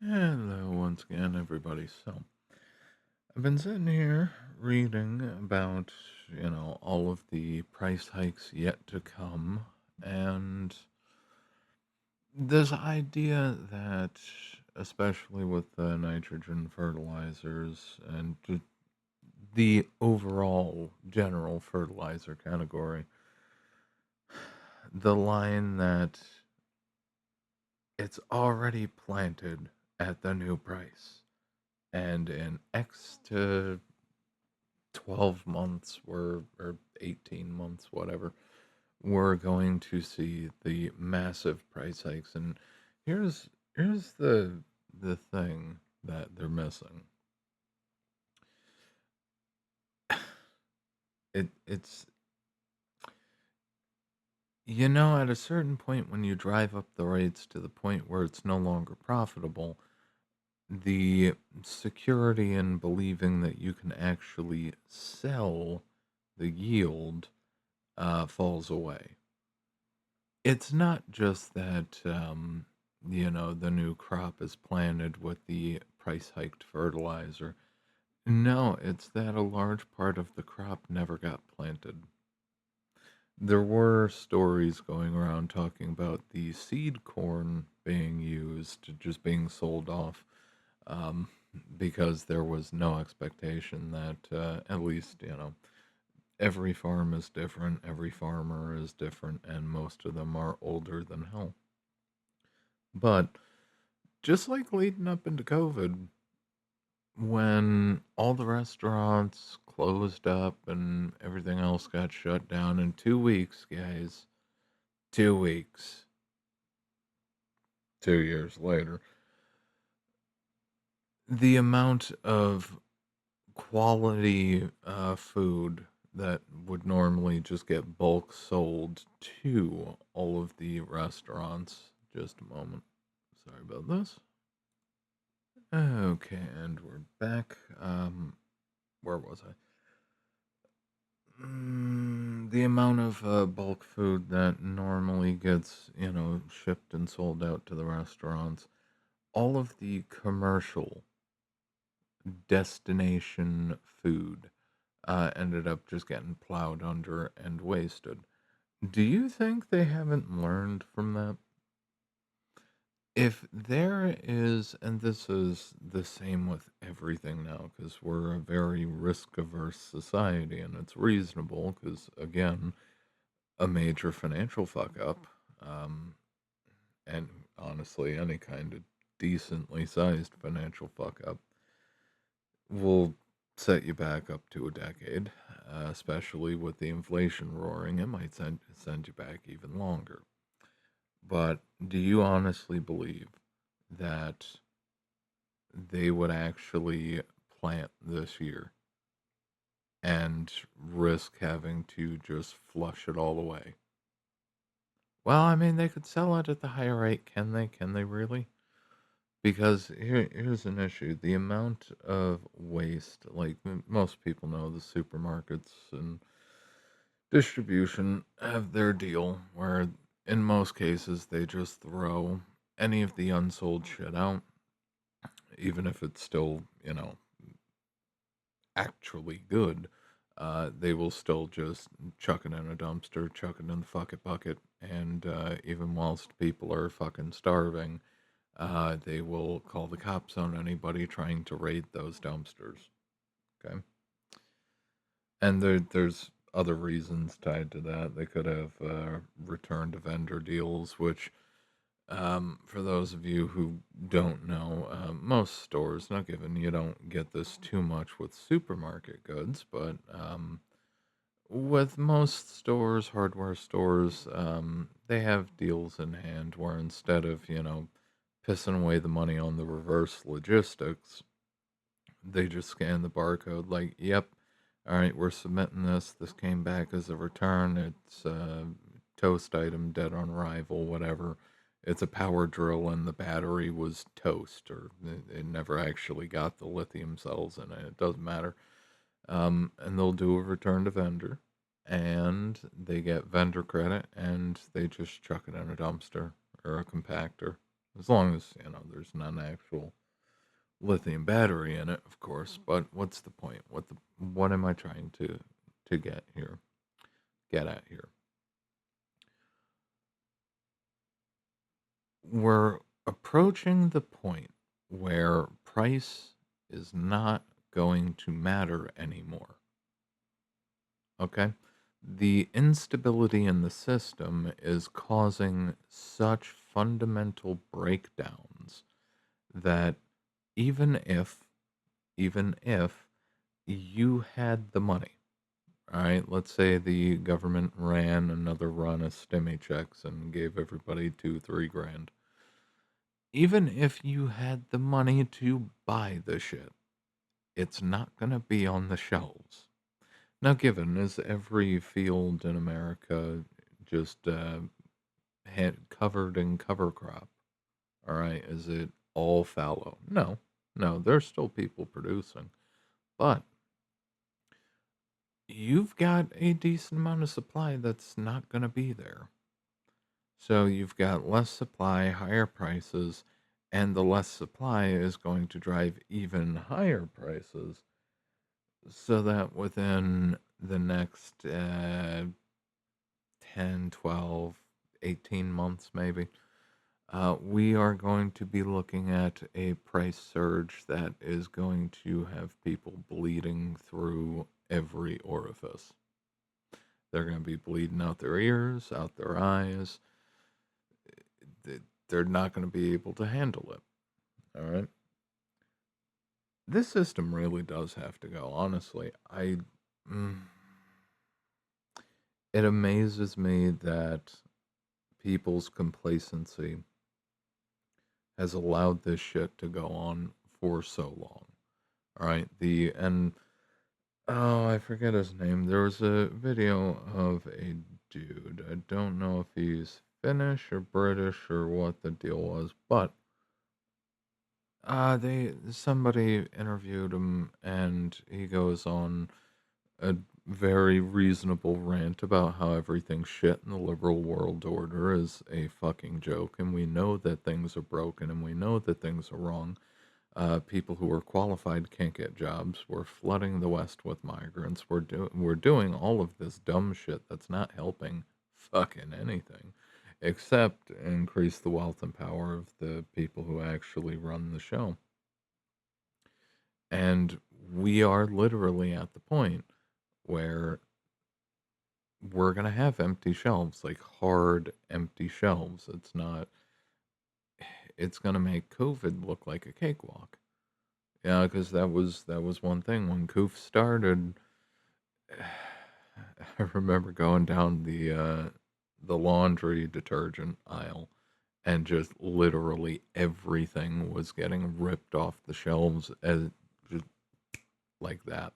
Hello, once again, everybody. So, I've been sitting here reading about, all of the price hikes yet to come, and this idea that, especially with the nitrogen fertilizers and the overall general fertilizer category, the line that it's already planted at the new price. And in X to 12 months or 18 months, whatever, we're going to see the massive price hikes. And here's the thing that they're missing. It's at a certain point when you drive up the rates to the point where it's no longer profitable, the security in believing that you can actually sell the yield falls away. It's not just that, the new crop is planted with the price hiked fertilizer. No, it's that a large part of the crop never got planted. There were stories going around talking about the seed corn being used, just being sold off, um, because there was no expectation that, at least, every farm is different, every farmer is different, and most of them are older than hell. But just like leading up into COVID, when all the restaurants closed up and everything else got shut down in 2 weeks, guys, 2 weeks, 2 years later, the amount of quality food that would normally just get bulk sold to all of the restaurants. Just a moment. Sorry about this. Okay, and we're back. Where was I? The amount of bulk food that normally gets, shipped and sold out to the restaurants, all of the commercial destination food ended up just getting plowed under and wasted. Do you think they haven't learned from that? If there is, and this is the same with everything now, because we're a very risk averse society, and it's reasonable, because again, a major financial fuck up, um, and honestly, any kind of decently sized financial fuck up will set you back up to a decade, especially with the inflation roaring. It might send you back even longer. But do you honestly believe that they would actually plant this year and risk having to just flush it all away? Well, I mean, they could sell it at the higher rate. Can they? Can they really? Because here's an issue. The amount of waste, like most people know, the supermarkets and distribution have their deal where, in most cases, they just throw any of the unsold shit out, even if it's still, actually good. They will still just chuck it in a dumpster, chuck it in the fucking bucket, and even whilst people are fucking starving, they will call the cops on anybody trying to raid those dumpsters. Okay, and there's other reasons tied to that. They could have return to vendor deals, which, for those of you who don't know, most stores, not given you don't get this too much with supermarket goods, but with most stores, hardware stores, they have deals in hand where instead of, pissing away the money on the reverse logistics, they just scan the barcode like, yep, all right, we're submitting this. This came back as a return. It's a toast item, dead on arrival, whatever. It's a power drill and the battery was toast, or it never actually got the lithium cells in it. It doesn't matter. And they'll do a return to vendor, and they get vendor credit, and they just chuck it in a dumpster or a compactor. As long as, there's not an actual lithium battery in it, of course. But what's the point? What am I trying to get at here? We're approaching the point where price is not going to matter anymore. Okay? The instability in the system is causing such fundamental breakdowns that even if even if you had the money, all right, let's say the government ran another run of stimmy checks and gave everybody 2, 3 grand. Even if you had the money to buy the shit, it's not going to be on the shelves. Now, given is every field in America just had covered in cover crop? All right, is it all fallow? No, no, there's still people producing, but you've got a decent amount of supply that's not going to be there. So you've got less supply, higher prices, and the less supply is going to drive even higher prices. So that within the next 10, 12, 18 months, maybe, we are going to be looking at a price surge that is going to have people bleeding through every orifice. They're going to be bleeding out their ears, out their eyes. They're not going to be able to handle it. All right. This system really does have to go. Honestly, mm, it amazes me that people's complacency has allowed this shit to go on for so long. All right. Oh, I forget his name. There was a video of a dude. I don't know if he's Finnish or British or what the deal was, but they somebody interviewed him, and he goes on a very reasonable rant about how everything shit in the liberal world order is a fucking joke, and we know that things are broken, and we know that things are wrong. People who are qualified can't get jobs. We're flooding the West with migrants. We're doing all of this dumb shit that's not helping fucking anything, except increase the wealth and power of the people who actually run the show. And we are literally at the point where we're gonna have empty shelves, like hard empty shelves. It's not. It's gonna make COVID look like a cakewalk. Yeah, because that was one thing when Coof started. I remember going down the laundry detergent aisle, and just literally everything was getting ripped off the shelves as just like that.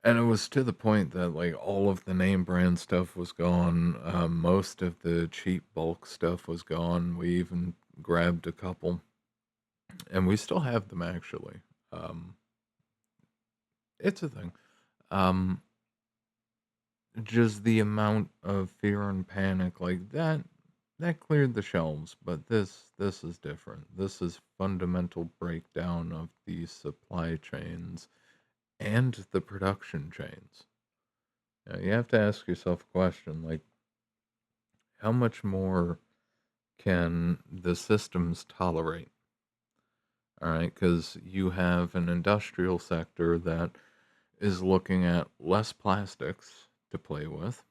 And it was to the point that like all of the name brand stuff was gone. Most of the cheap bulk stuff was gone. We even grabbed a couple, and we still have them actually. Um, it's a thing. Um, just the amount of fear and panic like that cleared the shelves, but this is different. This is fundamental breakdown of the supply chains and the production chains. Now, you have to ask yourself a question like, how much more can the systems tolerate? All right, because you have an industrial sector that is looking at less plastics to play with.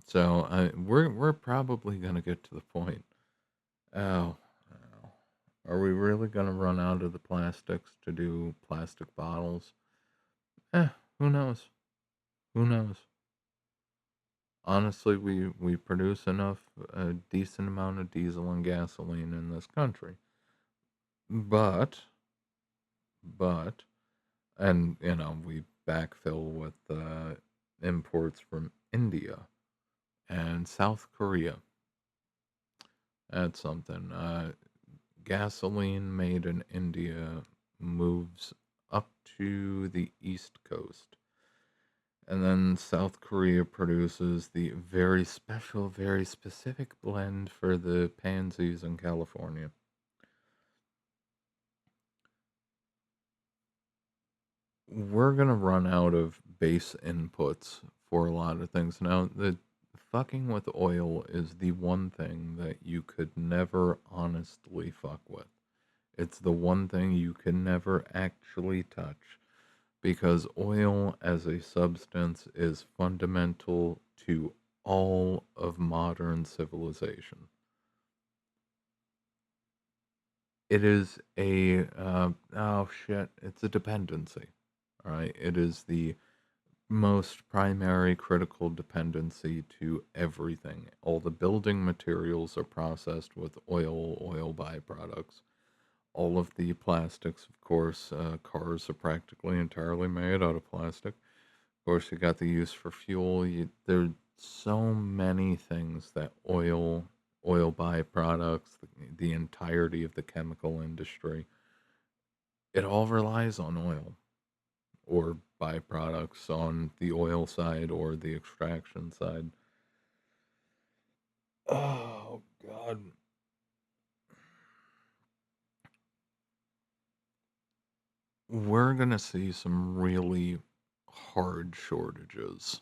So we're probably gonna get to the point. Oh, oh, are we really gonna run out of the plastics to do plastic bottles? Who knows? Who knows? Honestly, we produce enough a decent amount of diesel and gasoline in this country, but but and we backfill with imports from India and South Korea. That's something. Gasoline made in India moves up to the East Coast. And then South Korea produces the very special, very specific blend for the pansies in California. We're gonna run out of base inputs for a lot of things. Now, the fucking with oil is the one thing that you could never honestly fuck with. It's the one thing you can never actually touch because oil as a substance is fundamental to all of modern civilization. It is a, oh shit, it's a dependency. All right. It is the most primary critical dependency to everything. All the building materials are processed with oil byproducts. All of the plastics, of course, cars are practically entirely made out of plastic. Of course, you got the use for fuel. There are so many things that oil byproducts, the entirety of the chemical industry, it all relies on oil or byproducts on the oil side or the extraction side. Oh God, we're gonna see some really hard shortages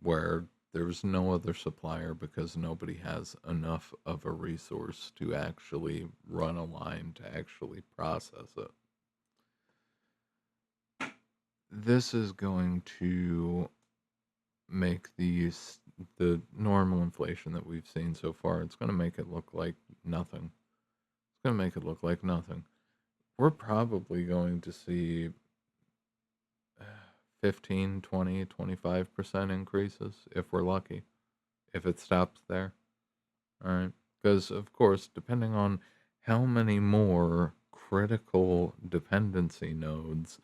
where there's no other supplier because nobody has enough of a resource to actually run a line to actually process it. This is going to make the normal inflation that we've seen so far, it's going to make it look like nothing. It's going to make it look like nothing. We're probably going to see 15, 20, 25% increases if we're lucky, if it stops there. All right. Because, of course, depending on how many more critical dependency nodes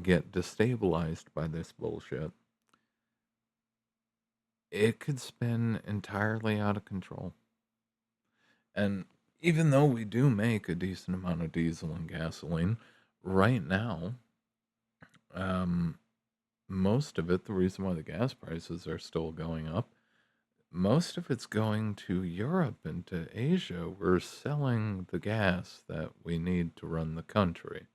get destabilized by this bullshit, it could spin entirely out of control. And even though we do make a decent amount of diesel and gasoline, right now, um, most of it, the reason why the gas prices are still going up, most of it's going to Europe and to Asia. We're selling the gas that we need to run the country.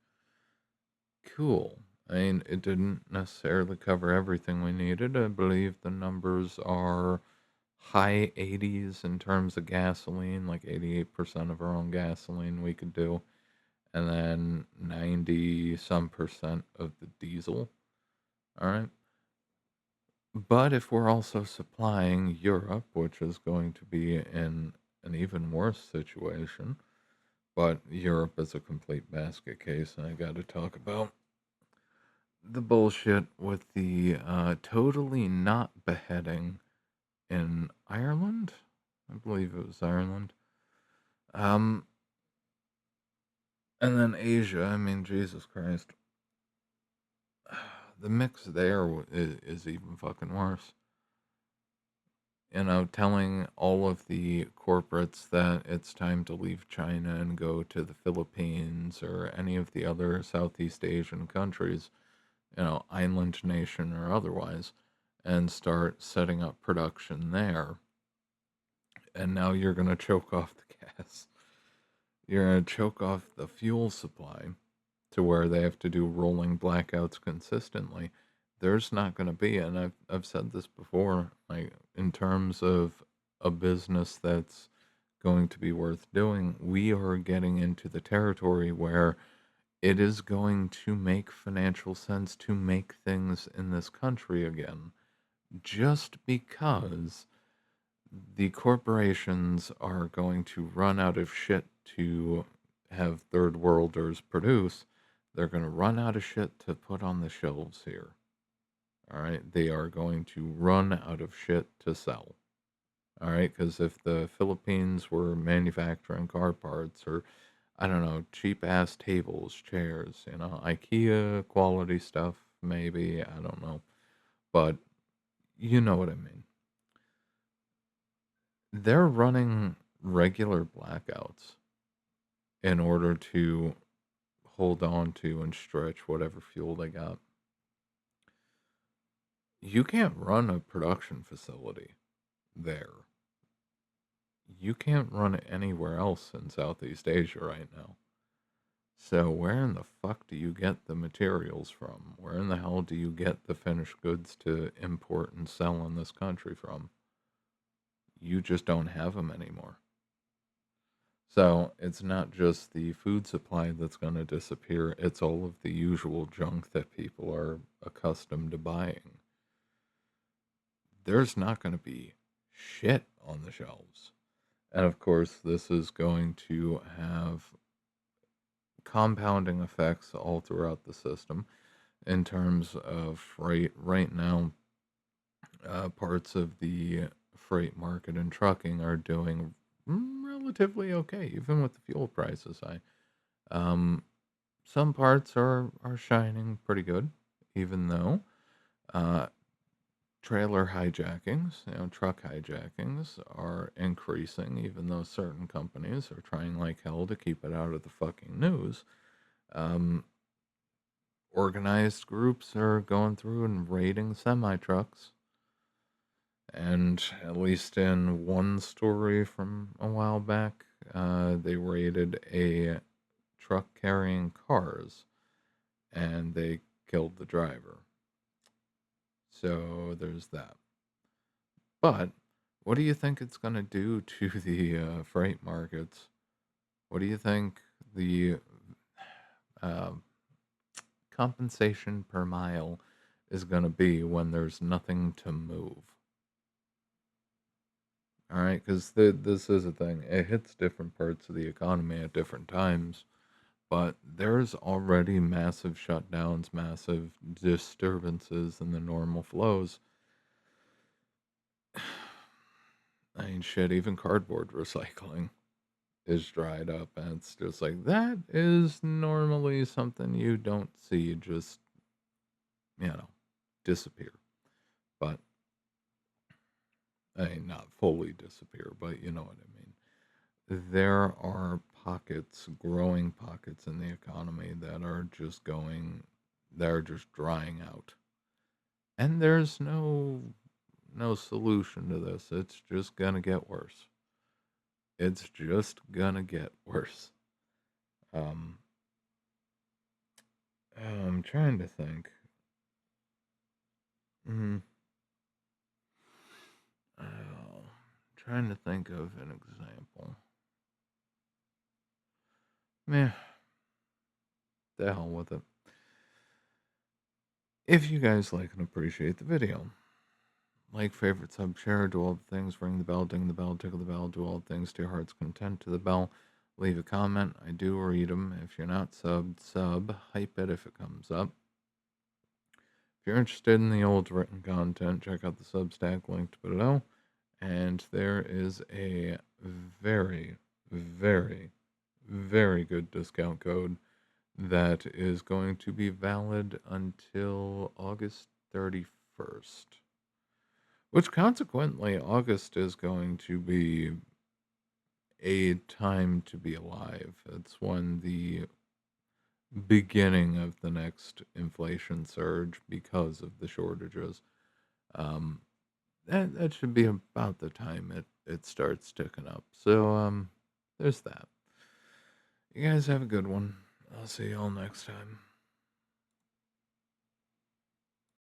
Cool. I mean, it didn't necessarily cover everything we needed. I believe the numbers are high 80s in terms of gasoline, like 88% of our own gasoline we could do, and then 90 some percent of the diesel. All right. But if we're also supplying Europe, which is going to be in an even worse situation, but Europe is a complete basket case, and I got to talk about the bullshit with the totally not beheading in Ireland. I believe it was Ireland. Um, and then Asia. I mean, Jesus Christ, the mix there is even fucking worse. You know, telling all of the corporates that it's time to leave China and go to the Philippines or any of the other Southeast Asian countries, you know, island nation or otherwise, and start setting up production there. And now you're going to choke off the gas. You're going to choke off the fuel supply to where they have to do rolling blackouts consistently. There's not going to be, and I've said this before, like in terms of a business that's going to be worth doing, we are getting into the territory where it is going to make financial sense to make things in this country again, just because the corporations are going to run out of shit to have third worlders produce. They're going to run out of shit to put on the shelves here. All right. They are going to run out of shit to sell. All right. Because if the Philippines were manufacturing car parts or, I don't know, cheap ass tables, chairs, you know, IKEA quality stuff, maybe, I don't know. But you know what I mean. They're running regular blackouts in order to hold on to and stretch whatever fuel they got. You can't run a production facility there. You can't run it anywhere else in Southeast Asia right now. So where in the fuck do you get the materials from? Where in the hell do you get the finished goods to import and sell in this country from? You just don't have them anymore. So it's not just the food supply that's going to disappear, it's all of the usual junk that people are accustomed to buying. There's not going to be shit on the shelves. And of course, this is going to have compounding effects all throughout the system in terms of freight. Right now, parts of the freight market and trucking are doing relatively okay, even with the fuel prices high. Um, some parts are shining pretty good, even though uh, trailer hijackings, truck hijackings are increasing, even though certain companies are trying like hell to keep it out of the fucking news. Um, Organized groups are going through and raiding semi trucks. And at least in one story from a while back, they raided a truck carrying cars and they killed the driver. So there's that. But what do you think it's going to do to the freight markets? What do you think the uh, compensation per mile is going to be when there's nothing to move? All right, because this is a thing. It hits different parts of the economy at different times, but there's already massive shutdowns, massive disturbances in the normal flows. I mean, shit, even cardboard recycling is dried up, and it's just like that is normally something you don't see just, you know, disappear. But I mean, not fully disappear, but you know what I mean. There are pockets, growing pockets in the economy that are just going, they're just drying out. And there's no solution to this. It's just gonna get worse. It's just gonna get worse. Um, I'm trying to think. Mm, trying to think of an example. Meh, the hell with it. If you guys like and appreciate the video, like, favorite, sub, share, do all the things, ring the bell, ding the bell, tickle the bell, do all the things to your heart's content to the bell. Leave a comment. I do read them. If you're not subbed, sub. Hype it if it comes up. If you're interested in the old written content, check out the Substack linked below. And there is a very, very, very good discount code that is going to be valid until August 31st. Which consequently, August is going to be a time to be alive. It's when the beginning of the next inflation surge because of the shortages. Um, that should be about the time it starts ticking up. So there's that. You guys have a good one. I'll see y'all next time.